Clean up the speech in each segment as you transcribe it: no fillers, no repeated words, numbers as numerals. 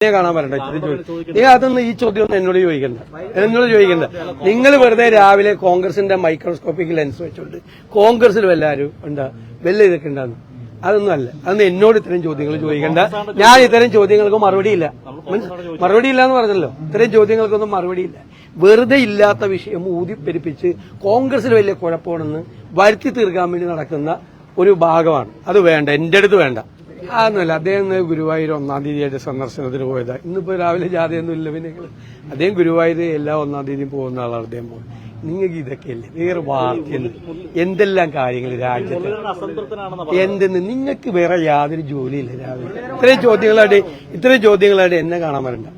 കാണാൻ പറയണ്ട നിങ്ങൾ അതൊന്നും ഈ ചോദ്യം ഒന്നും എന്നോട് ചോദിക്കണ്ട നിങ്ങൾ വെറുതെ രാവിലെ കോൺഗ്രസിന്റെ മൈക്രോസ്കോപ്പിക് ലെൻസ് വെച്ചോണ്ട് കോൺഗ്രസിൽ എല്ലാവരും ഉണ്ടാ വല്ല ഇതൊക്കെ ഉണ്ടാകുന്നു അതൊന്നും അല്ല അതൊന്നും എന്നോട് ഇത്തരം ചോദ്യങ്ങൾ ചോദിക്കണ്ട ഞാൻ ഇത്തരം ചോദ്യങ്ങൾക്ക് മറുപടിയില്ല എന്ന് പറഞ്ഞല്ലോ ഇത്തരം ചോദ്യങ്ങൾക്കൊന്നും മറുപടിയില്ല വെറുതെ ഇല്ലാത്ത വിഷയം ഊതിപ്പെരിപ്പിച്ച് കോൺഗ്രസിൽ വലിയ കുഴപ്പമാണെന്ന് വരുത്തി തീർക്കാൻ വേണ്ടി നടക്കുന്ന ഒരു ഭാഗമാണ് അത് വേണ്ട എന്റെ അടുത്ത് വേണ്ട അതൊന്നുമല്ല അദ്ദേഹം ഗുരുവായൂർ 1-ാം തീയതിയായിട്ട് സന്ദർശനത്തിന് പോയതാ ഇന്നിപ്പോ രാവിലെ ജാഥയൊന്നും ഇല്ല പിന്നെ അദ്ദേഹം ഗുരുവായൂർ എല്ലാ 1-ാം തീയതിയും പോകുന്ന ആളാണ് അദ്ദേഹം പോകുന്നത് നിങ്ങൾക്ക് ഇതൊക്കെയല്ലേ വേറെ വാർത്തയുണ്ട് എന്തെല്ലാം കാര്യങ്ങൾ രാജ്യത്ത് എന്തെന്ന് നിങ്ങൾക്ക് വേറെ യാതൊരു ജോലിയില്ല രാവിലെ ഇത്രയും ചോദ്യങ്ങളായിട്ട് എന്നെ കാണാൻ വരണ്ട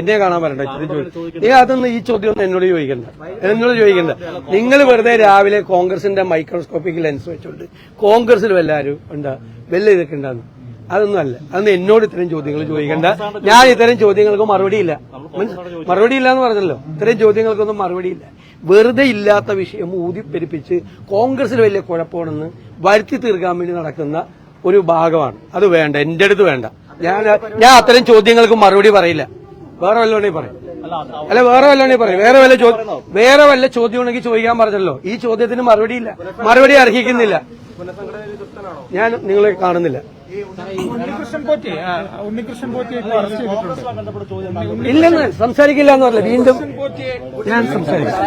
ഇത്രയും ചോദ്യം നിങ്ങൾ അതൊന്നും ഈ ചോദ്യം ഒന്നും എന്നോട് ചോദിക്കണ്ട നിങ്ങൾ വെറുതെ രാവിലെ കോൺഗ്രസിന്റെ മൈക്രോസ്കോപ്പിക് ലെൻസ് വെച്ചോണ്ട് കോൺഗ്രസിൽ എല്ലാവരും ഉണ്ടാ വല്ല ഇതൊക്കെ ഉണ്ടാകുന്നു അതൊന്നും അല്ല അതൊന്നും എന്നോട് ഇത്തരം ചോദ്യങ്ങൾ ചോദിക്കണ്ട ഞാൻ ഇത്തരം ചോദ്യങ്ങൾക്ക് മറുപടിയില്ല എന്ന് പറഞ്ഞല്ലോ ഇത്തരം ചോദ്യങ്ങൾക്കൊന്നും മറുപടിയില്ല വെറുതെ ഇല്ലാത്ത വിഷയം ഊതിപ്പെരിപ്പിച്ച് കോൺഗ്രസിൽ വലിയ കുഴപ്പമാണെന്ന് വരുത്തി തീർക്കാൻ വേണ്ടി നടക്കുന്ന ഒരു ഭാഗമാണ് അത് വേണ്ട എന്റെ അടുത്ത് വേണ്ട ഞാൻ അത്തരം ചോദ്യങ്ങൾക്ക് മറുപടി പറയില്ല വേറെ വല്ലതുണ്ടെങ്കിൽ പറയും വേറെ വല്ല ചോദ്യം ഉണ്ടെങ്കിൽ ചോദിക്കാൻ പറഞ്ഞല്ലോ ഈ ചോദ്യത്തിന് മറുപടി അർഹിക്കുന്നില്ല ഞാൻ നിങ്ങളെ കാണുന്നില്ല ഇല്ലെന്ന് സംസാരിക്കില്ല എന്ന് പറഞ്ഞില്ല വീണ്ടും ഞാൻ സംസാരിക്കും